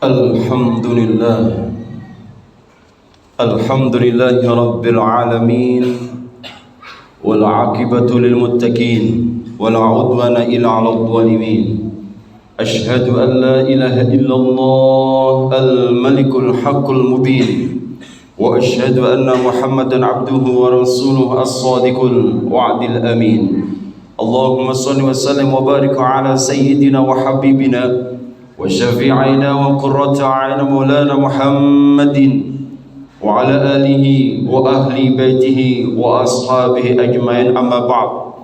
Alhamdulillah, Alhamdulillahi Rabbil Alamin, wal aqibatu lil muttaqin, wala udwana illa 'alal zalimin. Ashhadu an la ilaha illallah al-malikul haqqul mubin, wa ashhadu anna Muhammadan 'abduhu wa rasuluhu as-sadiqul wa'dil amin. Allahumma shalli wa sallim wa barik 'ala sayyidina wa habibina wa syafi'ina wa qurrata a'yunina maulana Muhammadin wa ala alihi wa ahli baitihi wa ashabihi ajmain, amma ba'd.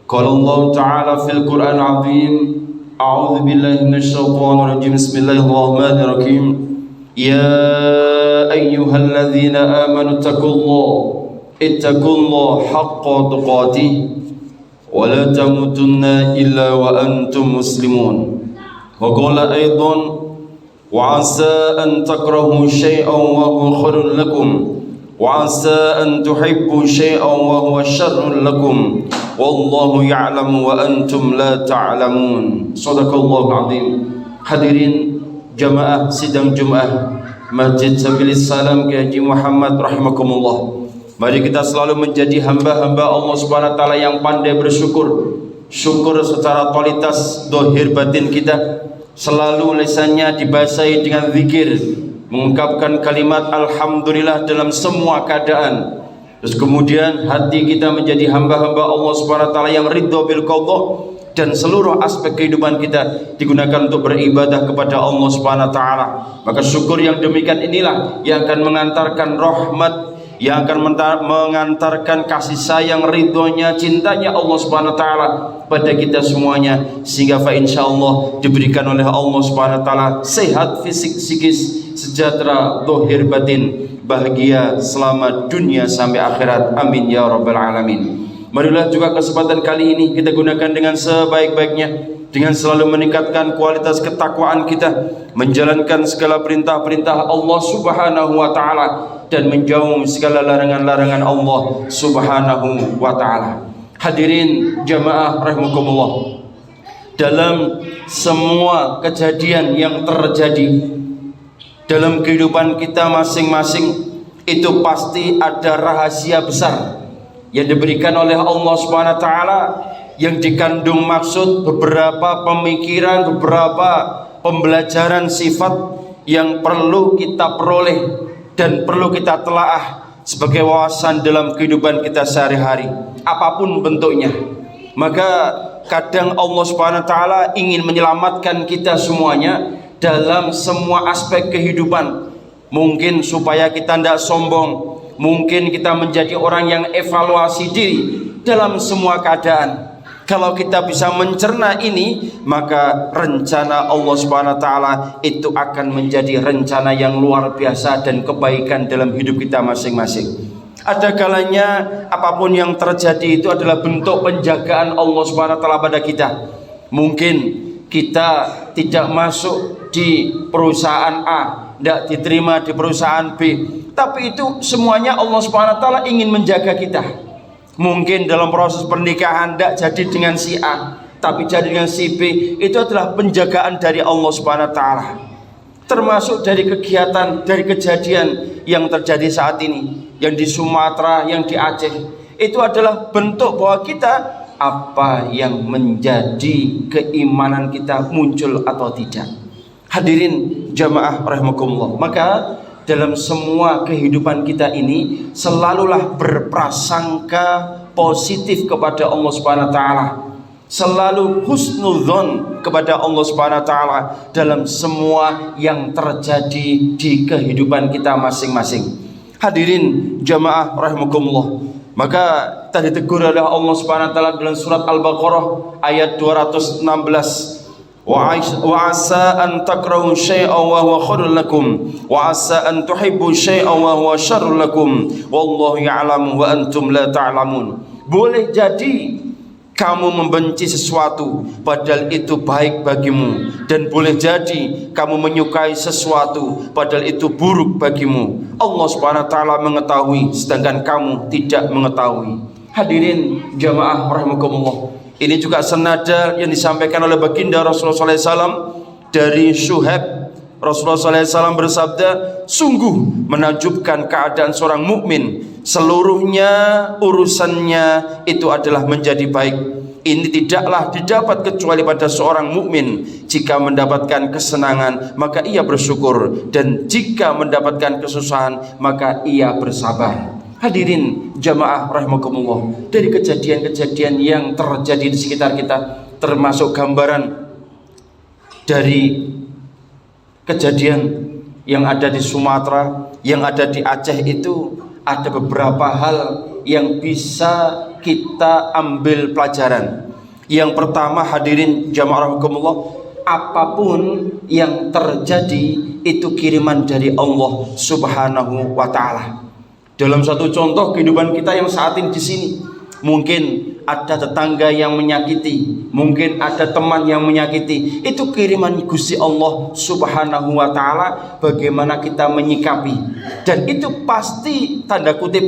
Qala Allah ta'ala fil Qur'an 'azim, a'udzu billahi minasy syaithanir rajim, bismillahirrahmanirrahim. Ya ayyuhalladzina amanu ittaqullaha haqqa tuqatih wa la tamutunna illa wa antum muslimun. Wa qala aidan wa 'asa an takrahu syai'an wa huwa khairun lakum wa 'asa an tuhibbu syai'an wa huwa syarrun lakum wallahu ya'lamu wa antum la ta'lamun. Shadaqallahu 'azim. Hadirin jamaah sidang Jumat Masjid Sabilis Salam Kiai Haji Muhammad rahimakumullah. Mari kita selalu menjadi hamba-hamba Allah Subhanahu wa taala yang pandai bersyukur. Syukur secara kualitas dohir batin kita. Selalu lisannya dibasahi dengan zikir, mengungkapkan kalimat alhamdulillah dalam semua keadaan. Terus kemudian hati kita menjadi hamba-hamba Allah Subhanahu wa taala yang ridho bil qadha, dan seluruh aspek kehidupan kita digunakan untuk beribadah kepada Allah Subhanahu wa taala. Maka syukur yang demikian inilah yang akan mengantarkan rahmat, yang akan mengantarkan kasih sayang, ridhonya, cintanya Allah Subhanahu wa taala pada kita semuanya, sehingga fa insyaallah diberikan oleh Allah Subhanahu wa taala sehat fisik psikis, sejahtera zahir batin, bahagia selamat dunia sampai akhirat, amin ya rabbal alamin. Marilah juga kesempatan kali ini kita gunakan dengan sebaik-baiknya, dengan selalu meningkatkan kualitas ketakwaan kita, menjalankan segala perintah-perintah Allah Subhanahu wa taala dan menjauhi segala larangan-larangan Allah Subhanahu wa taala. Hadirin jamaah rahimakumullah, dalam semua kejadian yang terjadi dalam kehidupan kita masing-masing itu pasti ada rahasia besar yang diberikan oleh Allah Subhanahu wa taala, yang dikandung maksud beberapa pemikiran, beberapa pembelajaran sifat yang perlu kita peroleh dan perlu kita telaah sebagai wawasan dalam kehidupan kita sehari-hari, apapun bentuknya. Maka kadang Allah Subhanahu wa taala ingin menyelamatkan kita semuanya dalam semua aspek kehidupan. Mungkin supaya kita tidak sombong, mungkin kita menjadi orang yang evaluasi diri dalam semua keadaan. Kalau kita bisa mencerna ini, maka rencana Allah Subhanahu wa taala itu akan menjadi rencana yang luar biasa dan kebaikan dalam hidup kita masing-masing. Ada kalanya apapun yang terjadi itu adalah bentuk penjagaan Allah Subhanahu wa taala pada kita. Mungkin kita tidak masuk di perusahaan A, tidak diterima di perusahaan B, tapi itu semuanya Allah Subhanahu wa taala ingin menjaga kita. Mungkin dalam proses pernikahan tidak jadi dengan si A, tapi jadi dengan si B, itu adalah penjagaan dari Allah Subhanahu wa taala. Termasuk dari kegiatan, dari kejadian yang terjadi saat ini, yang di Sumatera, yang di Aceh, itu adalah bentuk bahwa kita, apa yang menjadi keimanan kita muncul atau tidak. Hadirin jamaah rahimakumullah, maka dalam semua kehidupan kita ini selalulah berprasangka positif kepada Allah Subhanahu wa taala. Selalu husnudzon kepada Allah Subhanahu wa taala dalam semua yang terjadi di kehidupan kita masing-masing. Hadirin jamaah rahimakumullah, maka tadi ditegur oleh Allah Subhanahu wa taala dalam surat Al-Baqarah ayat 216. Wa 'asa an takrahu syai'an wa huwa khairul lakum wa 'asa an tuhibbu syai'an wa huwa syarrul lakum wallahu ya'lamu wa antum la ta'lamun. Boleh jadi kamu membenci sesuatu padahal itu baik bagimu, dan boleh jadi kamu menyukai sesuatu padahal itu buruk bagimu. Allah Subhanahu wa taala mengetahui sedangkan kamu tidak mengetahui. Hadirin jamaah rahimakumullah, ini juga senada yang disampaikan oleh baginda Rasulullah SAW dari Syuhaib Rasulullah SAW bersabda, sungguh menakjubkan keadaan seorang mukmin, seluruhnya urusannya itu adalah menjadi baik. Ini tidaklah didapat kecuali pada seorang mukmin. Jika mendapatkan kesenangan maka ia bersyukur, dan jika mendapatkan kesusahan maka ia bersabar. Hadirin jamaah rahimakumullah, dari kejadian-kejadian yang terjadi di sekitar kita, termasuk gambaran dari kejadian yang ada di Sumatera, yang ada di Aceh, itu ada beberapa hal yang bisa kita ambil pelajaran. Yang pertama, hadirin jamaah rahimakumullah, apapun yang terjadi itu kiriman dari Allah Subhanahu wa taala. Dalam satu contoh kehidupan kita yang saat ini di sini, mungkin ada tetangga yang menyakiti, mungkin ada teman yang menyakiti, itu kiriman Gusti Allah Subhanahu wa taala. Bagaimana kita menyikapi, dan itu pasti tanda kutip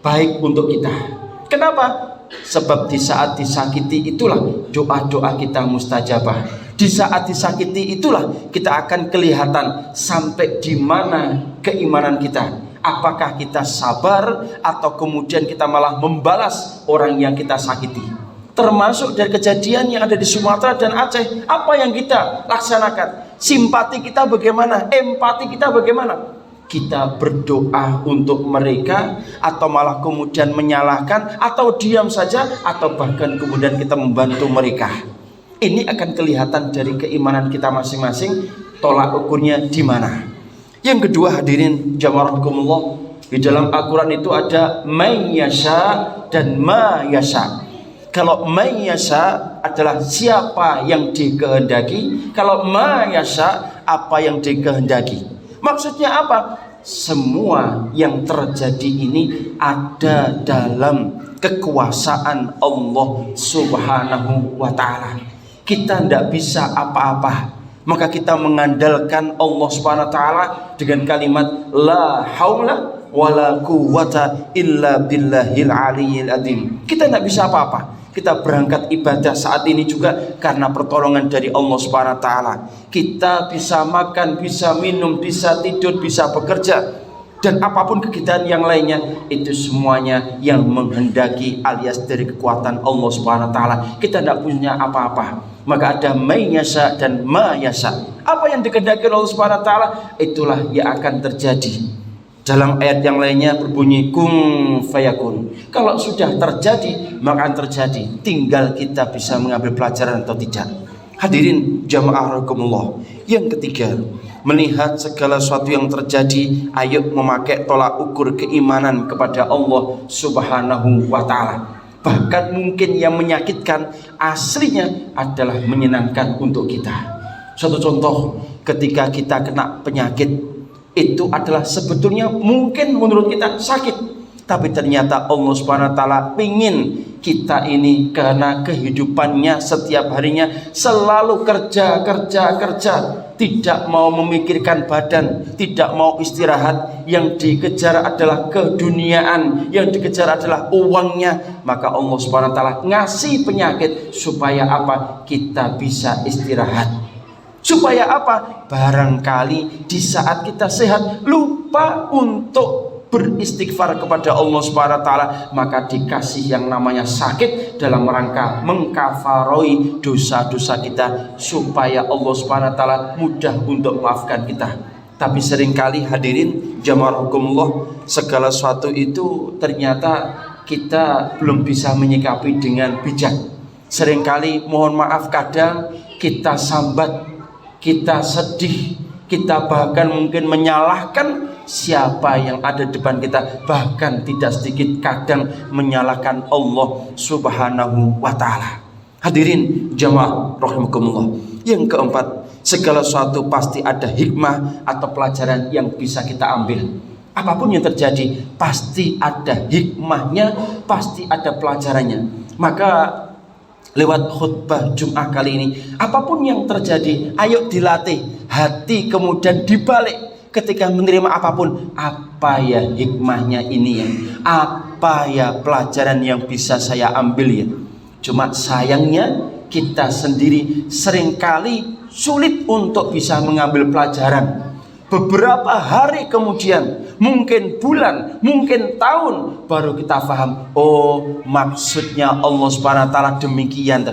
baik untuk kita. Kenapa? Sebab di saat disakiti itulah doa-doa kita mustajabah. Di saat disakiti itulah kita akan kelihatan sampai di mana keimanan kita. Apakah kita sabar atau kemudian kita malah membalas orang yang kita sakiti. Termasuk dari kejadian yang ada di Sumatera dan Aceh, apa yang kita laksanakan? Simpati kita bagaimana? Empati kita bagaimana? Kita berdoa untuk mereka, atau malah kemudian menyalahkan, atau diam saja, atau bahkan kemudian kita membantu mereka. Ini akan kelihatan dari keimanan kita masing-masing, tolak ukurnya di mana. Yang kedua, hadirin jamaah rahimakumullah, di dalam Al-Quran itu ada may yasha dan ma yasha. Kalau may yasha adalah siapa yang dikehendaki, kalau ma yasha apa yang dikehendaki. Maksudnya apa? Semua yang terjadi ini ada dalam kekuasaan Allah Subhanahu wa ta'ala. Kita tidak bisa apa-apa, maka kita mengandalkan Allah Subhanahu wa ta'ala dengan kalimat la haula wala quwwata illa billahil aliyyil adzim. Kita tidak bisa apa-apa. Kita berangkat ibadah saat ini juga karena pertolongan dari Allah Subhanahu wa taala. Kita bisa makan, bisa minum, bisa tidur, bisa bekerja, dan apapun kegiatan yang lainnya, itu semuanya yang menghendaki alias dari kekuatan Allah Subhanahu wa taala. Kita tidak punya apa-apa. Maka ada may yasha dan ma yasha. Apa yang dikehendaki Allah Subhanahu wa taala, itulah yang akan terjadi. Dalam ayat yang lainnya berbunyi kun fayakun. Kalau sudah terjadi maka akan terjadi, tinggal kita bisa mengambil pelajaran atau tidak. Hadirin jamaah rahimakumullah. Yang ketiga, melihat segala sesuatu yang terjadi, ayo memakai tolak ukur keimanan kepada Allah Subhanahu wa taala. Bahkan mungkin yang menyakitkan aslinya adalah menyenangkan untuk kita. Suatu contoh, ketika kita kena penyakit, itu adalah sebetulnya mungkin menurut kita sakit, tapi ternyata Allah Subhanahu wa taala ingin kita ini karena kehidupannya setiap harinya selalu kerja, tidak mau memikirkan badan, tidak mau istirahat, yang dikejar adalah keduniaan, yang dikejar adalah uangnya. Maka Allah Subhanahu wa taala ngasih penyakit supaya apa? Kita bisa istirahat. Supaya apa? Barangkali di saat kita sehat lupa untuk beristighfar kepada Allah Subhanahu wa taala, maka dikasih yang namanya sakit dalam rangka mengkafaroi dosa-dosa kita, supaya Allah Subhanahu wa taala mudah untuk memaafkan kita. Tapi seringkali hadirin jamaah rahimakumullah, segala sesuatu itu ternyata kita belum bisa menyikapi dengan bijak. Seringkali mohon maaf, kadang kita sambat, kita sedih, kita bahkan mungkin menyalahkan siapa yang ada di depan kita, bahkan tidak sedikit kadang menyalahkan Allah Subhanahu wa taala. Hadirin jamaah rahimakumullah. Yang keempat, segala sesuatu pasti ada hikmah atau pelajaran yang bisa kita ambil. Apapun yang terjadi pasti ada hikmahnya, pasti ada pelajarannya. Maka lewat khutbah Jum'ah kali ini, apapun yang terjadi, ayo dilatih hati, kemudian dibalik ketika menerima apapun. Apa ya hikmahnya ini ya? Apa ya pelajaran yang bisa saya ambil ya? Cuma sayangnya kita sendiri seringkali sulit untuk bisa mengambil pelajaran. Beberapa hari kemudian, mungkin bulan, mungkin tahun, baru kita paham, oh maksudnya Allah Subhanahu wa taala demikian.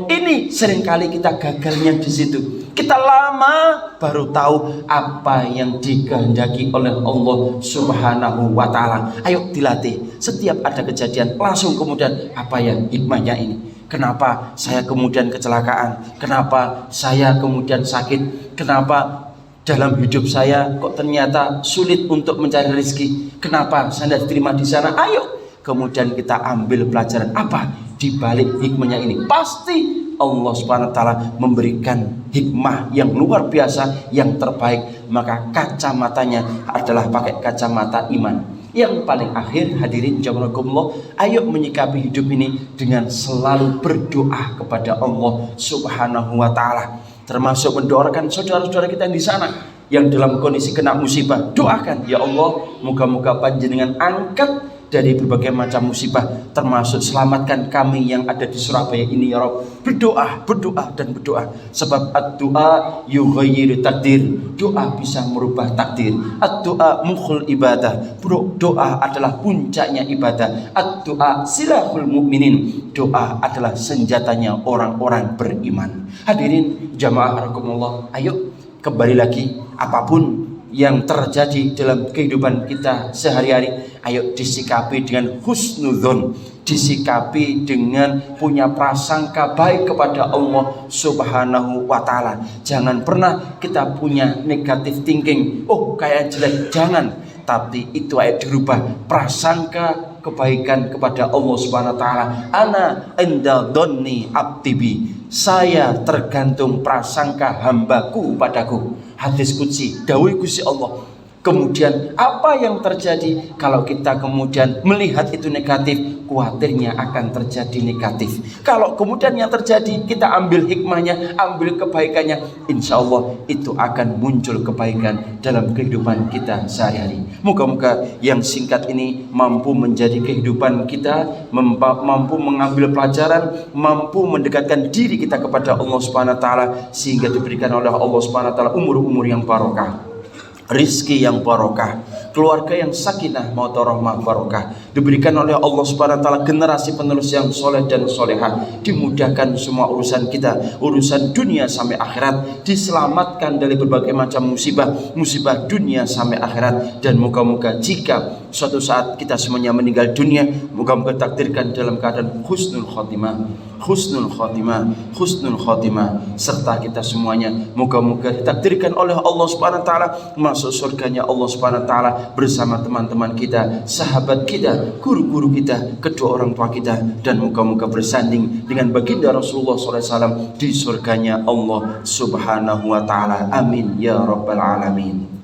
Ini seringkali kita gagalnya di situ. Kita lama baru tahu apa yang dikehendaki oleh Allah Subhanahu wa taala. Ayo dilatih. Setiap ada kejadian langsung kemudian apa yang hikmahnya ini? Kenapa saya kemudian kecelakaan? Kenapa saya kemudian sakit? Kenapa dalam hidup saya kok ternyata sulit untuk mencari rezeki? Kenapa saya tidak diterima di sana? Ayo kemudian kita ambil pelajaran apa di balik hikmahnya ini. Pasti Allah Subhanahu wa taala memberikan hikmah yang luar biasa, yang terbaik. Maka kacamatanya adalah pakai kacamata iman. Yang paling akhir, hadirin jazakumullah, ayo menyikapi hidup ini dengan selalu berdoa kepada Allah Subhanahu wa taala. Termasuk mendoakan saudara-saudara kita yang di sana yang dalam kondisi kena musibah. Doakan, ya Allah, moga-moga panjenengan angkat dari berbagai macam musibah, termasuk selamatkan kami yang ada di Surabaya ini ya Rabb. Berdoa, berdoa dan berdoa. Sebab ad-doa yughayyiru takdir. Doa bisa merubah takdir. Ad-doa mukhul ibadah. Doa adalah puncaknya ibadah. Ad-doa silahul mu'minin. Doa adalah senjatanya orang-orang beriman. Hadirin jamaah rahimakumullah, ayo kembali lagi, apapun yang terjadi dalam kehidupan kita sehari-hari, ayo disikapi dengan husnudzon, disikapi dengan punya prasangka baik kepada Allah Subhanahu wa taala. Jangan pernah kita punya negative thinking, oh kayak jelek, jangan. Tapi itu ayo dirubah, prasangka kebaikan kepada Allah Subhanahu wa taala. Ana inda dhanni abdi, saya tergantung prasangka hambaku padaku. Hadis qudsi, dawuh Gusti Allah. Kemudian apa yang terjadi kalau kita kemudian melihat itu negatif, khawatirnya akan terjadi negatif. Kalau kemudian yang terjadi kita ambil hikmahnya, ambil kebaikannya, insya Allah itu akan muncul kebaikan dalam kehidupan kita sehari-hari. Moga-moga yang singkat ini mampu menjadi kehidupan kita, mampu mengambil pelajaran, mampu mendekatkan diri kita kepada Allah Subhanahu wa taala, sehingga diberikan oleh Allah Subhanahu wa taala umur-umur yang barokah, rizki yang barokah, keluarga yang sakinah mawaddah rahmah barokah, diberikan oleh Allah Subhanahu wa taala generasi penerus yang soleh dan solehah, dimudahkan semua urusan kita, urusan dunia sampai akhirat, diselamatkan dari berbagai macam musibah, musibah dunia sampai akhirat. Dan moga-moga jika suatu saat kita semuanya meninggal dunia, moga-moga takdirkan dalam keadaan husnul khotimah, husnul khotimah, husnul khotimah, serta kita semuanya moga-moga ditakdirkan oleh Allah Subhanahu wa taala masuk surganya Allah Subhanahu wa taala bersama teman-teman kita, sahabat kita, guru-guru kita, kedua orang tua kita, dan moga-moga bersanding dengan baginda Rasulullah SAW di surganya Allah Subhanahu wa taala. Amin ya rabbal alamin.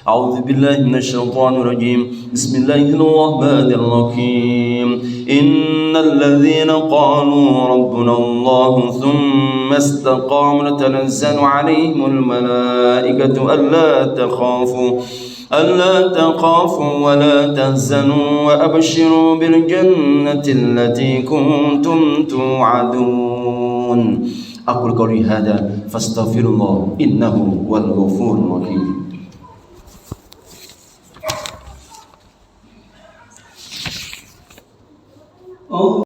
أعوذ بالله من الشيطان الرجيم بسم الله الرحمن الرحيم إن الذين قالوا ربنا الله ثم استقاموا تتنزل عليهم الملائكة ألا تخافوا ولا تحزنوا وأبشروا بالجنة التي كنتم توعدون. أقول قولي هذا فاستغفر الله إنه هو الغفور الرحيم. Oh